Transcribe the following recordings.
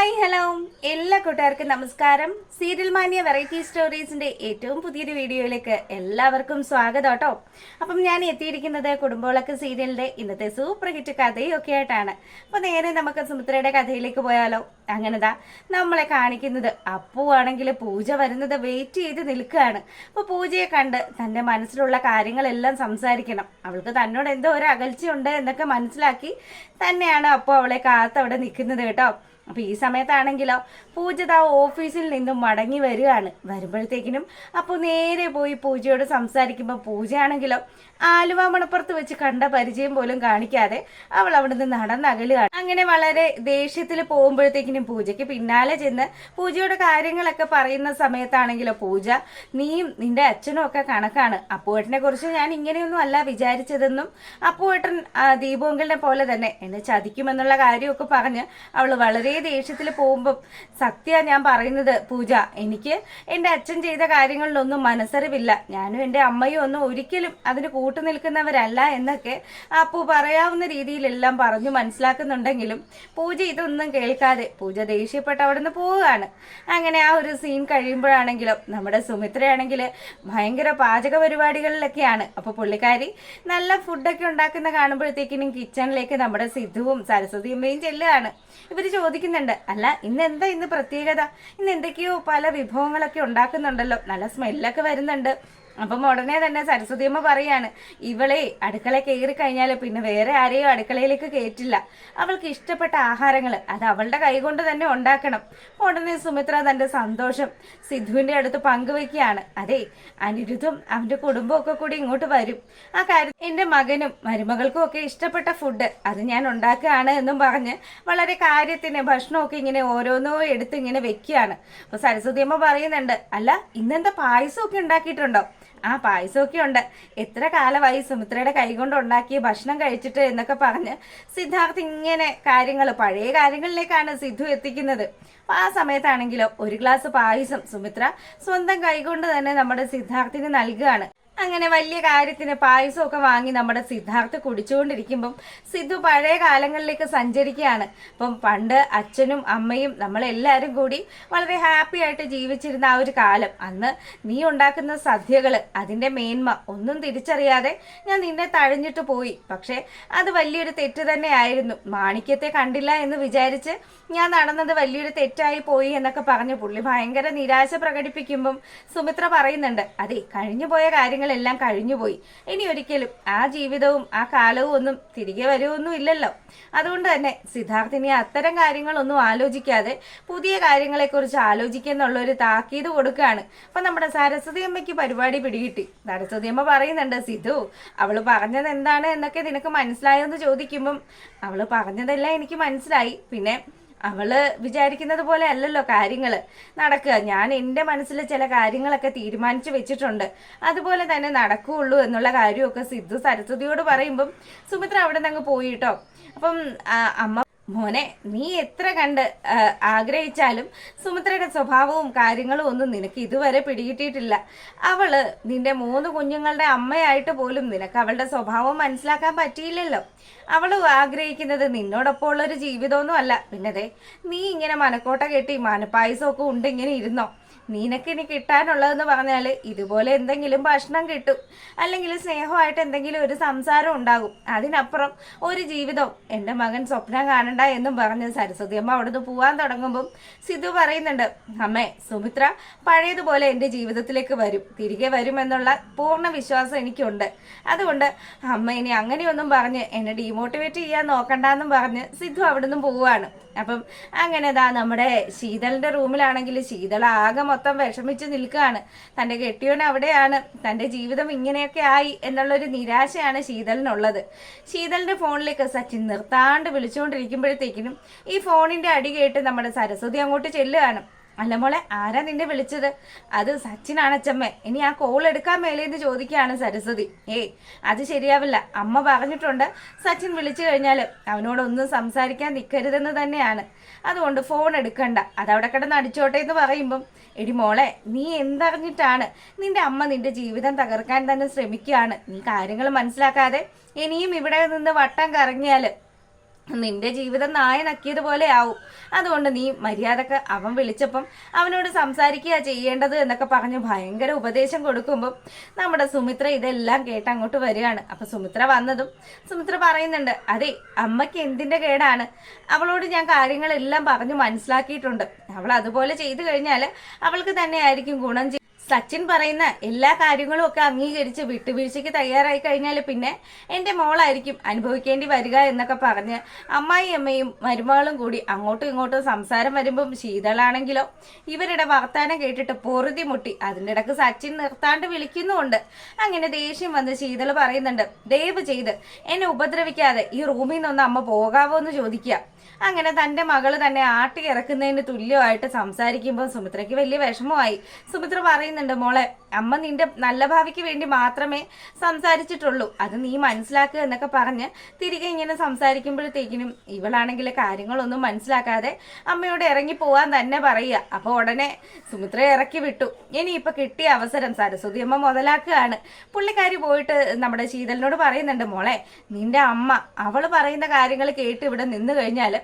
Hi hello എല്ലാ കൂട്ടുകാർക്കും നമസ്കാരം. സീരിയൽ മാനിയ വെറൈറ്റി സ്റ്റോറീസിന്റെ ഏറ്റവും പുതിയൊരു വീഡിയോയിലേക്ക് എല്ലാവർക്കും സ്വാഗതം കേട്ടോ. അപ്പം ഞാൻ എത്തിയിരിക്കുന്നത് കുടുംബവിളക്ക് സീരിയലിന്റെ ഇന്നത്തെ സൂപ്പർ ഹിറ്റ് കഥയൊക്കെ ആയിട്ടാണ്. അപ്പൊ നേരെ നമുക്ക് സുമിത്രയുടെ കഥയിലേക്ക് പോയാലോ. അങ്ങനെതാ നമ്മളെ കാണിക്കുന്നത് അപ്പു ആണെങ്കിൽ പൂജ വരുന്നത് വെയിറ്റ് ചെയ്ത് നിൽക്കുകയാണ്. അപ്പൊ പൂജയെ കണ്ട് തന്റെ മനസ്സിലുള്ള കാര്യങ്ങളെല്ലാം സംസാരിക്കണം. അവൾക്ക് തന്നോട് എന്തോ ഒരു അകൽച്ചയുണ്ട് എന്നൊക്കെ മനസ്സിലാക്കി തന്നെയാണ് അപ്പു അവളെ കാത്തവിടെ നിൽക്കുന്നത് കേട്ടോ. അപ്പൊ ഈ സമയത്താണെങ്കിലോ പൂജ ഓഫീസിൽ നിന്നും മടങ്ങി വരികയാണ്. വരുമ്പോഴത്തേക്കിനും അപ്പോൾ നേരെ പോയി പൂജയോട് സംസാരിക്കുമ്പോൾ പൂജയാണെങ്കിലോ ആലുവ മണപ്പുറത്ത് വെച്ച് കണ്ട പരിചയം പോലും കാണിക്കാതെ അവൾ അവിടുന്ന് നടന്നകലുകയാണ്. അങ്ങനെ വളരെ ദേഷ്യത്തിൽ പോകുമ്പോഴത്തേക്കിനും പൂജയ്ക്ക് പിന്നാലെ ചെന്ന് പൂജയുടെ കാര്യങ്ങളൊക്കെ പറയുന്ന സമയത്താണെങ്കിലോ പൂജ, നീയും നിന്റെ അച്ഛനും ഒക്കെ കണക്കാണ്. അപ്പുവേട്ടനെ കുറിച്ച് ഞാൻ ഇങ്ങനെയൊന്നും അല്ല വിചാരിച്ചതെന്നും അപ്പുവേട്ടൻ ദീപോങ്കലിനെ പോലെ തന്നെ എന്നെ ചതിക്കുമെന്നുള്ള കാര്യമൊക്കെ പറഞ്ഞ് അവൾ വളരെ ദേഷ്യത്തിൽ പോകുമ്പോൾ സത്യ ഞാൻ പറയുന്നത് പൂജ, എനിക്ക് എൻ്റെ അച്ഛൻ ചെയ്ത കാര്യങ്ങളിലൊന്നും മനസ്സറിവില്ല. ഞാനും എൻ്റെ അമ്മയും ഒന്നും ഒരിക്കലും അതിന് കൂട്ടു നിൽക്കുന്നവരല്ല എന്നൊക്കെ അപ്പു പറയാവുന്ന രീതിയിലെല്ലാം പറഞ്ഞു മനസ്സിലാക്കുന്നുണ്ടെങ്കിലും പൂജ ഇതൊന്നും കേൾക്കാതെ പൂജ ദേഷ്യപ്പെട്ട് അവിടെ നിന്ന് പോവുകയാണ്. അങ്ങനെ ആ ഒരു സീൻ കഴിയുമ്പോഴാണെങ്കിലോ നമ്മുടെ സുമിത്രയാണെങ്കിൽ ഭയങ്കര പാചക പരിപാടികളിലൊക്കെയാണ്. അപ്പോൾ പുള്ളിക്കാരി നല്ല ഫുഡൊക്കെ ഉണ്ടാക്കുന്ന കാണുമ്പോഴത്തേക്കിനും കിച്ചണിലേക്ക് നമ്മുടെ സിദ്ധുവും സരസ്വതിയമ്മയും ചെല്ലുകയാണ്. ഇവർ ചോദിക്കുന്നുണ്ട്, അല്ല ഇന്ന് പ്രത്യേകത, ഇന്ന് എന്തൊക്കെയോ പല വിഭവങ്ങളൊക്കെ ഉണ്ടാക്കുന്നുണ്ടല്ലോ, നല്ല സ്മെല്ലൊക്കെ വരുന്നുണ്ട്. അപ്പം ഉടനെ തന്നെ സരസ്വതിയമ്മ പറയാണ്, ഇവളെ അടുക്കള കയറി കഴിഞ്ഞാൽ പിന്നെ വേറെ ആരെയും അടുക്കളയിലേക്ക് കയറ്റില്ല. അവൾക്ക് ഇഷ്ടപ്പെട്ട ആഹാരങ്ങൾ അത് അവളുടെ കൈകൊണ്ട് തന്നെ ഉണ്ടാക്കണം. ഉടനെ സുമിത്ര തന്റെ സന്തോഷം സിദ്ധുവിന്റെ അടുത്ത് പങ്കുവെക്കുകയാണ്. അതെ, അനിരുദ്ധും അവന്റെ കുടുംബവും ഒക്കെ കൂടി ഇങ്ങോട്ട് വരും. ആ കാര്യം എന്റെ മകനും മരുമകൾക്കും ഒക്കെ ഇഷ്ടപ്പെട്ട ഫുഡ് അത് ഞാൻ ഉണ്ടാക്കുകയാണ് എന്നും പറഞ്ഞ് വളരെ കാര്യത്തിന് ഭക്ഷണമൊക്കെ ഇങ്ങനെ ഓരോന്നോ എടുത്ത് ഇങ്ങനെ വെക്കുകയാണ്. അപ്പൊ സരസ്വതിയമ്മ പറയുന്നുണ്ട്, അല്ല ഇന്നെന്താ പായസമൊക്കെ ഉണ്ടാക്കിയിട്ടുണ്ടോ? ആ പായസമൊക്കെ ഉണ്ട്. എത്ര കാലമായി സുമിത്രയുടെ കൈകൊണ്ട് ഉണ്ടാക്കിയ ഭക്ഷണം കഴിച്ചിട്ട് എന്നൊക്കെ പറഞ്ഞ് സിദ്ധാർത്ഥ് ഇങ്ങനെ പഴയ കാര്യങ്ങളിലേക്കാണ് സിദ്ധു എത്തിക്കുന്നത്. അപ്പൊ ആ സമയത്താണെങ്കിലോ ഒരു ഗ്ലാസ് പായസം സുമിത്ര സ്വന്തം കൈകൊണ്ട് തന്നെ നമ്മുടെ സിദ്ധാർത്ഥിന് നൽകുകയാണ്. അങ്ങനെ വലിയ കാര്യത്തിന് പായസമൊക്കെ വാങ്ങി നമ്മുടെ സിദ്ധാർത്ഥ് കുടിച്ചുകൊണ്ടിരിക്കുമ്പം സിദ്ധു പഴയ കാലങ്ങളിലേക്ക് സഞ്ചരിക്കുകയാണ്. അപ്പം പണ്ട് അച്ഛനും അമ്മയും നമ്മളെല്ലാവരും കൂടി വളരെ ഹാപ്പി ആയിട്ട് ജീവിച്ചിരുന്ന ആ ഒരു കാലം, അന്ന് നീ ഉണ്ടാക്കുന്ന സദ്യകൾ അതിൻ്റെ മേന്മ ഒന്നും തിരിച്ചറിയാതെ ഞാൻ നിന്നെ തഴഞ്ഞിട്ട് പോയി. പക്ഷേ അത് വലിയൊരു തെറ്റ് തന്നെയായിരുന്നു. മാണിക്യത്തെ കണ്ടില്ല എന്ന് വിചാരിച്ച് ഞാൻ നടന്നത് വലിയൊരു തെറ്റായി പോയി എന്നൊക്കെ പറഞ്ഞ് പുള്ളി ഭയങ്കര നിരാശ പ്രകടിപ്പിക്കുമ്പം സുമിത്ര പറയുന്നുണ്ട്, അതെ കഴിഞ്ഞുപോയ കാര്യങ്ങൾ എല്ലാം കഴിഞ്ഞുപോയി. ഇനി ഒരിക്കലും ആ ജീവിതവും ആ കാലവും ഒന്നും തിരികെ വരുമൊന്നും ഇല്ലല്ലോ. അതുകൊണ്ട് തന്നെ സിദ്ധാർത്ഥിനി അത്തരം കാര്യങ്ങളൊന്നും ആലോചിക്കാതെ പുതിയ കാര്യങ്ങളെക്കുറിച്ച് ആലോചിക്കുന്നുള്ള ഒരു താക്കീത് കൊടുക്കുകയാണ്. അപ്പൊ നമ്മുടെ സരസ്വതി അമ്മയ്ക്ക് പരിപാടി പിടികിട്ടി. സരസ്വതി അമ്മ പറയുന്നുണ്ട്, സിദ്ധു അവള് പറഞ്ഞത് എന്താണ് എന്നൊക്കെ നിനക്ക് മനസ്സിലായോ എന്ന് ചോദിക്കുമ്പം അവള് പറഞ്ഞതെല്ലാം എനിക്ക് മനസ്സിലായി. പിന്നെ അവള് വിചാരിക്കുന്നത് പോലെ അല്ലല്ലോ കാര്യങ്ങൾ നടക്കുക. ഞാൻ എൻ്റെ മനസ്സിൽ ചില കാര്യങ്ങളൊക്കെ തീരുമാനിച്ചു വെച്ചിട്ടുണ്ട്, അതുപോലെ തന്നെ നടക്കുകയുള്ളൂ എന്നുള്ള കാര്യമൊക്കെ സിദ്ധു സരസ്വതിയോട് പറയുമ്പം സുമിത്ര അവിടെ നിന്ന് അങ്ങ് പോയി കേട്ടോ. അപ്പം അമ്മ, മോനെ നീ എത്ര കണ്ട് ആഗ്രഹിച്ചാലും സുമിത്രയുടെ സ്വഭാവവും കാര്യങ്ങളും ഒന്നും നിനക്ക് ഇതുവരെ പിടികിട്ടിയിട്ടില്ല. അവള് നിന്റെ 3 കുഞ്ഞുങ്ങളുടെ അമ്മയായിട്ട് പോലും നിനക്ക് അവളുടെ സ്വഭാവം മനസ്സിലാക്കാൻ പറ്റിയില്ലല്ലോ. അവൾ ആഗ്രഹിക്കുന്നത് നിന്നോടൊപ്പം ഉള്ളൊരു ജീവിതമൊന്നും അല്ല. പിന്നതെ നീ ഇങ്ങനെ മനക്കോട്ട കെട്ടി മനപ്പായസമൊക്കെ ഉണ്ട് ഇങ്ങനെ ഇരുന്നോ? നിനക്കിനി കിട്ടാനുള്ളതെന്ന് പറഞ്ഞാൽ ഇതുപോലെ എന്തെങ്കിലും ഭക്ഷണം കിട്ടും, അല്ലെങ്കിൽ സ്നേഹമായിട്ട് എന്തെങ്കിലും ഒരു സംസാരം ഉണ്ടാകും. അതിനപ്പുറം ഒരു ജീവിതം എൻ്റെ മകൻ സ്വപ്നം കാണണ്ട എന്നും പറഞ്ഞ് സരസ്വതി അമ്മ അവിടുന്ന് പോവാൻ തുടങ്ങുമ്പം സിദ്ധു പറയുന്നുണ്ട്, അമ്മേ സുമിത്ര പഴയതുപോലെ എൻ്റെ ജീവിതത്തിലേക്ക് വരും, തിരികെ വരുമെന്നുള്ള പൂർണ്ണ വിശ്വാസം എനിക്കുണ്ട്. അതുകൊണ്ട് അമ്മ ഇനി അങ്ങനെയൊന്നും പറഞ്ഞ് എന്നെ ഡീമോട്ടിവേറ്റ് ചെയ്യാൻ നോക്കണ്ടെന്നും പറഞ്ഞ് സിദ്ധു അവിടുന്ന് പോവുകയാണ്. അപ്പം അങ്ങനെ നമ്മുടെ ശീതളിന്റെ റൂമിലാണെങ്കിൽ ശീതൾ ആകെ മൊത്തം വിഷമിച്ച് നിൽക്കുകയാണ്. തൻ്റെ കെട്ടിയോൻ അവിടെയാണ്, തൻ്റെ ജീവിതം ഇങ്ങനെയൊക്കെ ആയി എന്നുള്ളൊരു നിരാശയാണ് ശീതളിനുള്ളത്. ശീതളിന്റെ ഫോണിലേക്ക് സച്ചിൻ നിർത്താണ്ട് വിളിച്ചുകൊണ്ടിരിക്കുമ്പോഴത്തേക്കിനും ഈ ഫോണിന്റെ അടി കേട്ട് നമ്മുടെ സരസ്വതി അങ്ങോട്ട് ചെല്ലുകയാണ്. അല്ല മോളെ, ആരാ നിന്നെ വിളിച്ചത്? അത് സച്ചിനാണച്ചമ്മ, ഇനി ആ കോൾ എടുക്കാൻ മേലേന്ന് ചോദിക്കുകയാണ് സരസ്വതി. അത് ശരിയാവില്ല, അമ്മ പറഞ്ഞിട്ടുണ്ട് സച്ചിൻ വിളിച്ചു കഴിഞ്ഞാൽ അവനോടൊന്നും സംസാരിക്കാൻ നിൽക്കരുതെന്ന് തന്നെയാണ്. അതുകൊണ്ട് ഫോൺ എടുക്കണ്ട, അതവിടെ കിടന്ന് അടിച്ചോട്ടെ എന്ന് പറയുമ്പം, എടി മോളെ നീ എന്തറിഞ്ഞിട്ടാണ്? നിന്റെ അമ്മ നിന്റെ ജീവിതം തകർക്കാൻ തന്നെ ശ്രമിക്കുകയാണ്. നീ കാര്യങ്ങൾ മനസ്സിലാക്കാതെ ഇനിയും ഇവിടെ നിന്ന് വട്ടം കറങ്ങിയാൽ നിന്റെ ജീവിതം നായ നക്കിയതുപോലെ ആവും. അതുകൊണ്ട് നീ മര്യാദക്ക് അവൻ വിളിച്ചപ്പം അവനോട് സംസാരിക്കുക ചെയ്യേണ്ടത് എന്നൊക്കെ പറഞ്ഞ് ഭയങ്കര ഉപദേശം കൊടുക്കുമ്പോൾ നമ്മുടെ സുമിത്ര ഇതെല്ലാം കേട്ട് അങ്ങോട്ട് വരികയാണ്. അപ്പൊ സുമിത്ര വന്നതും സുമിത്ര പറയുന്നുണ്ട്, അതെ അമ്മയ്ക്ക് എന്തിന്റെ കേടാണ്, അവളോട് ഞാൻ കാര്യങ്ങളെല്ലാം പറഞ്ഞു മനസ്സിലാക്കിയിട്ടുണ്ട്. അവൾ അതുപോലെ ചെയ്തു കഴിഞ്ഞാൽ അവൾക്ക് തന്നെ ആയിരിക്കും ഗുണം. സച്ചിൻ പറയുന്ന എല്ലാ കാര്യങ്ങളും ഒക്കെ അംഗീകരിച്ച് വിട്ടുവീഴ്ചയ്ക്ക് തയ്യാറായി കഴിഞ്ഞാൽ പിന്നെ എൻ്റെ മോളായിരിക്കും അനുഭവിക്കേണ്ടി വരിക എന്നൊക്കെ പറഞ്ഞ് അമ്മായിയമ്മയും മരുമകളും കൂടി അങ്ങോട്ടും ഇങ്ങോട്ടും സംസാരം വരുമ്പം ശീതളാണെങ്കിലോ ഇവരുടെ വർത്താനം കേട്ടിട്ട് പൊറുതി മുട്ടി. അതിൻ്റെ ഇടക്ക് സച്ചിൻ നിർത്താണ്ട് വിളിക്കുന്നുമുണ്ട്. അങ്ങനെ ദേഷ്യം വന്ന് ശീതൾ പറയുന്നുണ്ട്, ദയവ് ചെയ്ത് എന്നെ ഉപദ്രവിക്കാതെ ഈ റൂമിൽ നിന്നൊന്ന് അമ്മ പോകാവോ എന്ന് ചോദിക്കുക. അങ്ങനെ തൻ്റെ മകള് തന്നെ ആട്ടി ഇറക്കുന്നതിന് തുല്യമായിട്ട് സംസാരിക്കുമ്പോൾ സുമിത്രയ്ക്ക് വലിയ വിഷമമായി. സുമിത്ര പറയുന്നുണ്ട്, മോളെ അമ്മ നിന്റെ നല്ല ഭാവിക്ക് വേണ്ടി മാത്രമേ സംസാരിച്ചിട്ടുള്ളൂ, അത് നീ മനസ്സിലാക്കുക എന്നൊക്കെ പറഞ്ഞ് തിരികെ ഇങ്ങനെ സംസാരിക്കുമ്പോഴത്തേക്കിനും ഇവളാണെങ്കിൽ കാര്യങ്ങളൊന്നും മനസ്സിലാക്കാതെ അമ്മയോട് ഇറങ്ങി പോവാൻ തന്നെ പറയുക. അപ്പോൾ ഉടനെ സുമിത്ര ഇറക്കി വിട്ടു. ഇനിയിപ്പോൾ കിട്ടിയ അവസരം സരസ്വതി അമ്മ മുതലാക്കുകയാണ്. പുള്ളിക്കാരി പോയിട്ട് നമ്മുടെ ശീതളിനോട് പറയുന്നുണ്ട്, മോളെ നിന്റെ അമ്മ അവള് പറയുന്ന കാര്യങ്ങൾ കേട്ട് ഇവിടെ നിന്ന് കഴിഞ്ഞാൽ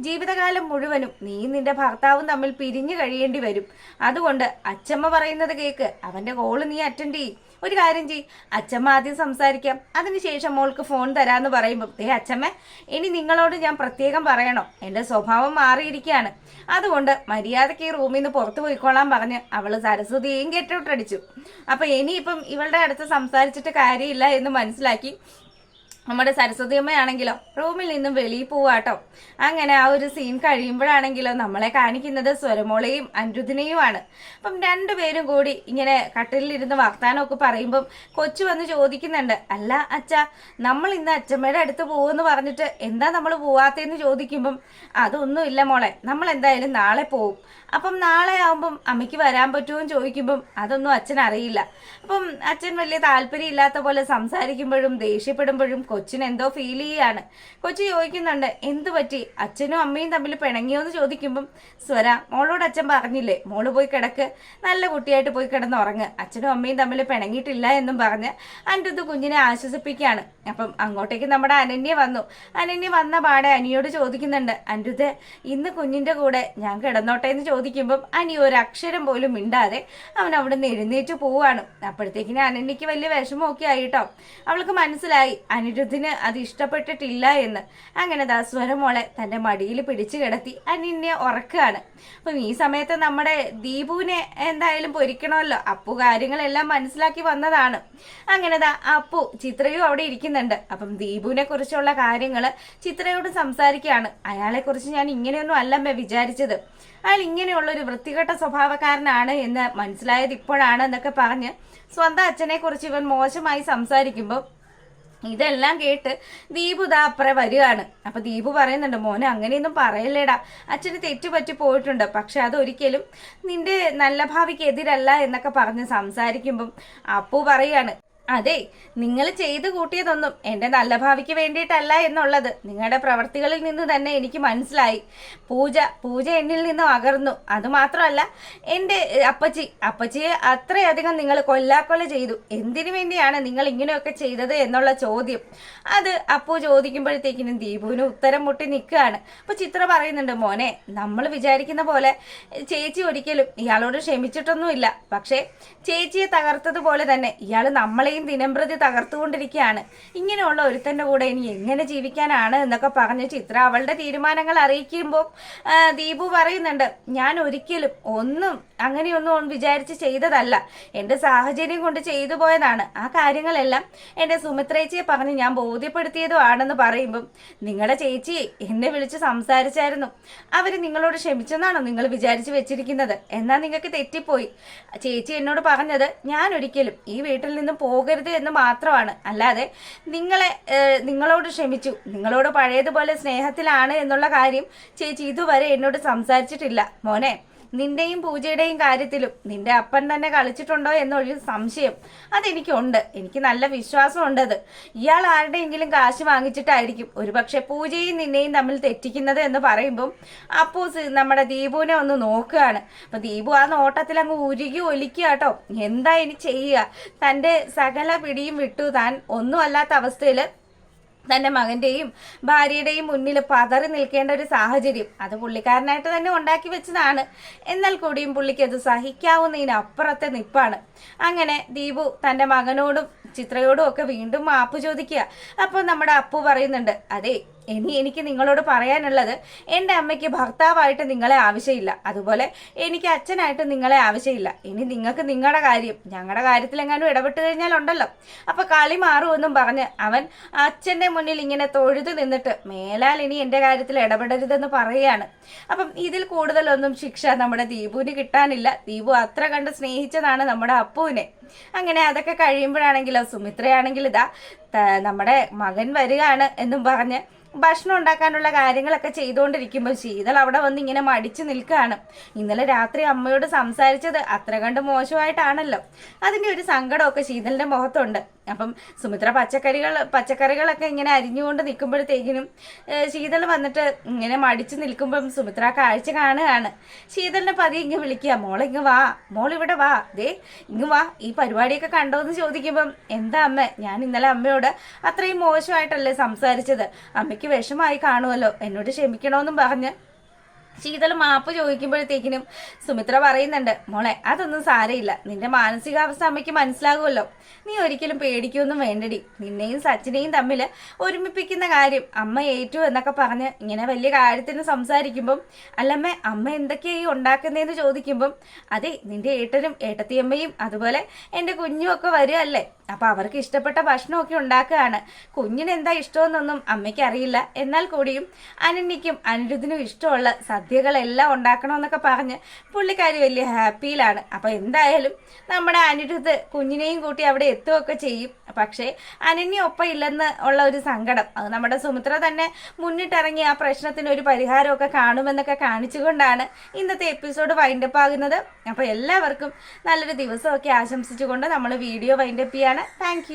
ജീവിതകാലം മുഴുവനും നീ നിന്റെ ഭർത്താവും തമ്മിൽ പിരിഞ്ഞു കഴിയേണ്ടി വരും. അതുകൊണ്ട് അച്ചമ്മ പറയുന്നത് കേക്ക്, അവന്റെ കോള് നീ അറ്റൻഡ് ചെയ്യും. ഒരു കാര്യം ചെയ്യ്, അച്ചമ്മ ആദ്യം സംസാരിക്കാം, അതിനുശേഷം മോൾക്ക് ഫോൺ തരാന്ന് പറയുമ്പോൾ അച്ചമ്മ ഇനി നിങ്ങളോട് ഞാൻ പ്രത്യേകം പറയണോ, എൻ്റെ സ്വഭാവം മാറിയിരിക്കുകയാണ്. അതുകൊണ്ട് മര്യാദയ്ക്ക് ഈ റൂമിൽ നിന്ന് പുറത്തു പോയിക്കോളാൻ പറഞ്ഞ് അവള് സരസ്വതിയെയും ഗെറ്റൗട്ടടിച്ചു. അപ്പൊ ഇനിയിപ്പം ഇവളുടെ അടുത്ത് സംസാരിച്ചിട്ട് കാര്യമില്ല എന്ന് മനസ്സിലാക്കി നമ്മുടെ സരസ്വതി അമ്മയാണെങ്കിലോ റൂമിൽ നിന്നും വെളിയിൽ പോവാട്ടോ. അങ്ങനെ ആ ഒരു സീൻ കഴിയുമ്പോഴാണെങ്കിലോ നമ്മളെ കാണിക്കുന്നത് സ്വരമോളയും അനിരുദ്ധിനെയുമാണ്. അപ്പം രണ്ടുപേരും കൂടി ഇങ്ങനെ കട്ടിലിരുന്ന് വർത്താനമൊക്കെ പറയുമ്പം കൊച്ചു വന്ന് ചോദിക്കുന്നുണ്ട്, അല്ല അച്ഛ നമ്മൾ ഇന്ന് അച്ഛമ്മയുടെ അടുത്ത് പോകുമെന്ന് പറഞ്ഞിട്ട് എന്താ നമ്മൾ പോവാത്തേന്ന് ചോദിക്കുമ്പം അതൊന്നുമില്ല മോളെ, നമ്മൾ എന്തായാലും നാളെ പോവും. അപ്പം നാളെ ആവുമ്പം അമ്മയ്ക്ക് വരാൻ പറ്റുമോ എന്ന് ചോദിക്കുമ്പം അതൊന്നും അച്ഛൻ അറിയില്ല. അപ്പം അച്ഛൻ വലിയ താല്പര്യം ഇല്ലാത്ത പോലെ സംസാരിക്കുമ്പോഴും ദേഷ്യപ്പെടുമ്പോഴും കൊച്ചിന് എന്തോ ഫീൽ ചെയ്യാണ്. കൊച്ചു ചോദിക്കുന്നുണ്ട്, എന്തു പറ്റി, അച്ഛനും അമ്മയും തമ്മിൽ പിണങ്ങിയോ എന്ന് ചോദിക്കുമ്പം സ്വര മോളോട് അച്ഛൻ പറഞ്ഞില്ലേ മോള് പോയി കിടക്ക്, നല്ല കുട്ടിയായിട്ട് പോയി കിടന്നുറങ്ങ്, അച്ഛനും അമ്മയും തമ്മിൽ പിണങ്ങിയിട്ടില്ല എന്നും പറഞ്ഞ് അനിരുദ്ധ് കുഞ്ഞിനെ ആശ്വസിപ്പിക്കുകയാണ്. അപ്പം അങ്ങോട്ടേക്ക് നമ്മുടെ അനന്യ വന്നു. അനന്യ വന്ന പാടെ അനിയോട് ചോദിക്കുന്നുണ്ട്, അനിരുദ്ധ് ഇന്ന് കുഞ്ഞിന്റെ കൂടെ ഞാൻ കിടന്നോട്ടെ എന്ന് ചോദിക്കുമ്പം അനി ഒരു അക്ഷരം പോലും മിണ്ടാതെ അവൻ അവിടെ നിന്ന് എഴുന്നേറ്റ് പോവാണ്. അപ്പോഴത്തേക്കിന് അനന്യക്ക് വലിയ വിഷമമൊക്കെ ആയിട്ടോ. അവൾക്ക് മനസ്സിലായി അനിരുദ്ധിന് അത് ഇഷ്ടപ്പെട്ടിട്ടില്ല എന്ന്. അങ്ങനെ സ്വരമോളെ തന്റെ മടിയിൽ പിടിച്ചു കിടത്തി അനന്യ ഉറക്കുകയാണ്. അപ്പം ഈ സമയത്ത് നമ്മുടെ ദീപുവിനെ എന്തായാലും പൊരിക്കണമല്ലോ. അപ്പു കാര്യങ്ങളെല്ലാം മനസ്സിലാക്കി വന്നതാണ്. അങ്ങനെ അപ്പു ചിത്രയും അവിടെ ഇരിക്കുന്നുണ്ട്. അപ്പം ദീപുവിനെ കുറിച്ചുള്ള കാര്യങ്ങള് ചിത്രയോട് സംസാരിക്കുകയാണ്. അയാളെ കുറിച്ച് ഞാൻ ഇങ്ങനെയൊന്നും അല്ലമ്മേ വിചാരിച്ചത്, അയാൾ ഇങ്ങനെയുള്ള ഒരു വൃത്തികെട്ട സ്വഭാവക്കാരനാണ് എന്ന് മനസ്സിലായത് ഇപ്പോഴാണ് എന്നൊക്കെ പറഞ്ഞ് സ്വന്തം അച്ഛനെ കുറിച്ച് ഇവൻ മോശമായി സംസാരിക്കുമ്പോൾ ഇതെല്ലാം കേട്ട് ദീപു അപ്പുറം വരികയാണ്. അപ്പൊ ദീപു പറയുന്നുണ്ട്, മോനെ അങ്ങനെയൊന്നും പറയല്ലേടാ, അച്ഛന് തെറ്റുപറ്റി പോയിട്ടുണ്ട്, പക്ഷെ അതൊരിക്കലും നിന്റെ നല്ല ഭാവിക്ക് എതിരല്ല എന്നൊക്കെ പറഞ്ഞ് സംസാരിക്കുമ്പം അപ്പു പറയാണ്, അതെ നിങ്ങൾ ചെയ്തു കൂട്ടിയതൊന്നും എൻ്റെ നല്ല ഭാവിക്ക് വേണ്ടിയിട്ടല്ല എന്നുള്ളത് നിങ്ങളുടെ പ്രവർത്തികളിൽ നിന്ന് തന്നെ എനിക്ക് മനസ്സിലായി. പൂജ എന്നിൽ നിന്നും അകർന്നു. അതുമാത്രമല്ല എൻ്റെ അപ്പച്ചിയെ അത്രയധികം നിങ്ങൾ കൊല്ലാക്കൊല ചെയ്തു. എന്തിനു വേണ്ടിയാണ് നിങ്ങൾ ഇങ്ങനെയൊക്കെ ചെയ്തത് എന്നുള്ള ചോദ്യം അത് അപ്പു ചോദിക്കുമ്പോഴത്തേക്കിനും ദീപുവിന് ഉത്തരം മുട്ടി നിൽക്കുകയാണ്. അപ്പൊ ചിത്ര പറയുന്നുണ്ട്, മോനെ നമ്മൾ വിചാരിക്കുന്ന പോലെ ചേച്ചി ഒരിക്കലും ഇയാളോട് ക്ഷമിച്ചിട്ടൊന്നുമില്ല, പക്ഷേ ചേച്ചിയെ തകർത്തതുപോലെ തന്നെ ഇയാൾ നമ്മളെയും ദിനംപ്രതി തകർത്തുകൊണ്ടിരിക്കുകയാണ്. ഇങ്ങനെയുള്ള ഒരുത്തന്റെ കൂടെ ഇനി എങ്ങനെ ജീവിക്കാനാണ് എന്നൊക്കെ പറഞ്ഞ് ചിത്ര അവളുടെ തീരുമാനങ്ങൾ അറിയിക്കുമ്പോൾ ദീപു പറയുന്നുണ്ട്, ഞാൻ ഒരിക്കലും അങ്ങനെയൊന്നും വിചാരിച്ച് ചെയ്തതല്ല, എൻ്റെ സാഹചര്യം കൊണ്ട് ചെയ്തു പോയതാണ്. ആ കാര്യങ്ങളെല്ലാം എൻ്റെ സുമിത്രേച്ചിയെ പറഞ്ഞ് ഞാൻ ബോധ്യപ്പെടുത്തിയതുമാണെന്ന് പറയുമ്പം നിങ്ങളുടെ ചേച്ചി എന്നെ വിളിച്ച് സംസാരിച്ചായിരുന്നു. അവർ നിങ്ങളോട് ക്ഷമിച്ചെന്നാണോ നിങ്ങൾ വിചാരിച്ച് വെച്ചിരിക്കുന്നത്? എന്നാൽ നിങ്ങൾക്ക് തെറ്റിപ്പോയി. ചേച്ചി എന്നോട് പറഞ്ഞത് ഞാൻ ഒരിക്കലും ഈ വീട്ടിൽ നിന്നും പോകരുത് എന്ന് മാത്രമാണ്, അല്ലാതെ നിങ്ങളോട് ക്ഷമിച്ചു, നിങ്ങളോട് പഴയതുപോലെ സ്നേഹത്തിലാണ് എന്നുള്ള കാര്യം ചേച്ചി ഇതുവരെ എന്നോട് സംസാരിച്ചിട്ടില്ല. മോനെ, നിന്റെയും പൂജയുടെയും കാര്യത്തിലും നിന്റെ അപ്പൻ തന്നെ കളിച്ചിട്ടുണ്ടോ എന്നൊരു സംശയം അതെനിക്കുണ്ട്. എനിക്ക് നല്ല വിശ്വാസമുണ്ട്. അത് ഇയാൾ ആരുടെയെങ്കിലും കാശ് വാങ്ങിച്ചിട്ടായിരിക്കും ഒരുപക്ഷെ പൂജയും നിന്നെയും തമ്മിൽ തെറ്റിക്കുന്നത് എന്ന് പറയുമ്പം അപ്പൂ നമ്മുടെ ദീപുവിനെ ഒന്ന് നോക്കുകയാണ്. അപ്പൊ ദീപു ആ നോട്ടത്തിൽ അങ്ങ് ഉരുകി ഒലിക്കുക കേട്ടോ. എന്താ ഇനി ചെയ്യുക? തൻ്റെ സകല പിടിയും വിട്ടു താൻ ഒന്നും അല്ലാത്ത അവസ്ഥയിൽ തൻ്റെ മകൻ്റെയും ഭാര്യയുടെയും മുന്നിൽ പതറി നിൽക്കേണ്ട ഒരു സാഹചര്യം അത് പുള്ളിക്കാരനായിട്ട് തന്നെ ഉണ്ടാക്കി വെച്ചതാണ്. എന്നാൽ കൂടിയും പുള്ളിക്ക് അത് സഹിക്കാവുന്നതിനപ്പുറത്തെ നിപ്പാണ്. അങ്ങനെ ദീപു തൻ്റെ മകനോടും ചിത്രയോടും ഒക്കെ വീണ്ടും മാപ്പ് ചോദിക്കുക. അപ്പോൾ നമ്മുടെ അപ്പു പറയുന്നുണ്ട്, അതെ ഇനി എനിക്ക് നിങ്ങളോട് പറയാനുള്ളത്, എൻ്റെ അമ്മയ്ക്ക് ഭർത്താവായിട്ട് നിങ്ങളെ ആവശ്യമില്ല, അതുപോലെ എനിക്ക് അച്ഛനായിട്ട് നിങ്ങളെ ആവശ്യമില്ല. ഇനി നിങ്ങൾക്ക് നിങ്ങളുടെ കാര്യം, ഞങ്ങളുടെ കാര്യത്തിലെങ്ങാനും ഇടപെട്ട് കഴിഞ്ഞാലുണ്ടല്ലോ അപ്പോൾ കളി മാറുമെന്നും പറഞ്ഞ് അവൻ അച്ഛൻ്റെ മുന്നിൽ ഇങ്ങനെ തൊഴുതു നിന്നിട്ട് മേലാൽ ഇനി എൻ്റെ കാര്യത്തിൽ ഇടപെടരുതെന്ന് പറയുകയാണ്. അപ്പം ഇതിൽ കൂടുതലൊന്നും ശിക്ഷ നമ്മുടെ ദീപുവിന് കിട്ടാനില്ല. ദീപു അത്ര കണ്ട് സ്നേഹിച്ചതാണ് നമ്മുടെ അപ്പുവിനെ. അങ്ങനെ അതൊക്കെ കഴിയുമ്പോഴാണെങ്കിലോ സുമിത്രയാണെങ്കിൽ ഇതാ നമ്മുടെ മകൻ വരികയാണ് എന്നും പറഞ്ഞ് ഭക്ഷണം ഉണ്ടാക്കാനുള്ള കാര്യങ്ങളൊക്കെ ചെയ്തുകൊണ്ടിരിക്കുമ്പോൾ ശീതൾ അവിടെ വന്ന് ഇങ്ങനെ മടിച്ചു നിൽക്കുകയാണ്. ഇന്നലെ രാത്രി അമ്മയോട് സംസാരിച്ചത് അത്ര കണ്ട് മോശമായിട്ടാണല്ലോ. അതിൻ്റെ ഒരു സങ്കടമൊക്കെ ശീതളിൻ്റെ മുഖത്തുണ്ട്. അപ്പം സുമിത്ര പച്ചക്കറികളൊക്കെ ഇങ്ങനെ അരിഞ്ഞുകൊണ്ട് നിൽക്കുമ്പോഴത്തേക്കിനും ശീതൾ വന്നിട്ട് ഇങ്ങനെ മടിച്ചു നിൽക്കുമ്പം സുമിത്ര കാഴ്ച കാണുകയാണ്. ശീതളിനെ പതിയെ ഇങ്ങ് വിളിക്കുക, മോളെ ഇങ്ങ് വാ, മോളിവിടെ വാ, ദേ ഇങ്ങ് വാ, ഈ പരിപാടിയൊക്കെ കണ്ടോ എന്ന് ചോദിക്കുമ്പം എന്താ അമ്മ, ഞാൻ ഇന്നലെ അമ്മയോട് അത്രയും മോശമായിട്ടല്ലേ സംസാരിച്ചത്, അമ്മയ്ക്ക് വിഷമായി കാണുമല്ലോ, എന്നോട് ക്ഷമിക്കണമെന്നും പറഞ്ഞ് ശീതൾ മാപ്പ് ചോദിക്കുമ്പോഴത്തേക്കിനും സുമിത്ര പറയുന്നുണ്ട്, മോളെ അതൊന്നും സാരമില്ല, നിന്റെ മാനസികാവസ്ഥ അമ്മയ്ക്ക് മനസ്സിലാകുമല്ലോ, നീ ഒരിക്കലും പേടിക്കൊന്നും വേണ്ടടി, നിന്നെയും സച്ചിനെയും തമ്മിൽ ഒരുമിപ്പിക്കുന്ന കാര്യം അമ്മ ഏറ്റു എന്നൊക്കെ പറഞ്ഞ് ഇങ്ങനെ വലിയ കാര്യത്തിന് സംസാരിക്കുമ്പം അല്ലമ്മേ അമ്മ എന്തൊക്കെയായി ഉണ്ടാക്കുന്നതെന്ന് ചോദിക്കുമ്പം അതെ നിന്റെ ഏട്ടനും ഏട്ടത്തിയമ്മയും അതുപോലെ എൻ്റെ കുഞ്ഞും ഒക്കെ വരുമല്ലേ, അപ്പം അവർക്ക് ഇഷ്ടപ്പെട്ട ഭക്ഷണമൊക്കെ ഉണ്ടാക്കുകയാണ്, കുഞ്ഞിന് എന്താ ഇഷ്ടമെന്നൊന്നും അമ്മയ്ക്ക് അറിയില്ല, എന്നാൽ കൂടിയും അനന്യയ്ക്കും അനിരുദ്ധിനും ഇഷ്ടമുള്ള സദ്യകളെല്ലാം ഉണ്ടാക്കണമെന്നൊക്കെ പറഞ്ഞ് പുള്ളിക്കാരി വലിയ ഹാപ്പിയിലാണ്. അപ്പം എന്തായാലും നമ്മുടെ അനിരുദ്ധ് കുഞ്ഞിനെയും കൂട്ടി അവിടെ എത്തുകയൊക്കെ ചെയ്യും. പക്ഷേ അനന്യ ഒപ്പം ഇല്ലെന്ന് ഉള്ള ഒരു സങ്കടം അത് നമ്മുടെ സുമിത്ര തന്നെ മുന്നിട്ടിറങ്ങി ആ പ്രശ്നത്തിന് ഒരു പരിഹാരമൊക്കെ കാണുമെന്നൊക്കെ കാണിച്ചുകൊണ്ടാണ് ഇന്നത്തെ എപ്പിസോഡ് വൈൻഡപ്പ് ആകുന്നത്. അപ്പോൾ എല്ലാവർക്കും നല്ലൊരു ദിവസമൊക്കെ ആശംസിച്ചുകൊണ്ട് നമ്മൾ വീഡിയോ വൈൻഡപ്പ് ചെയ്യാണ്. താങ്ക്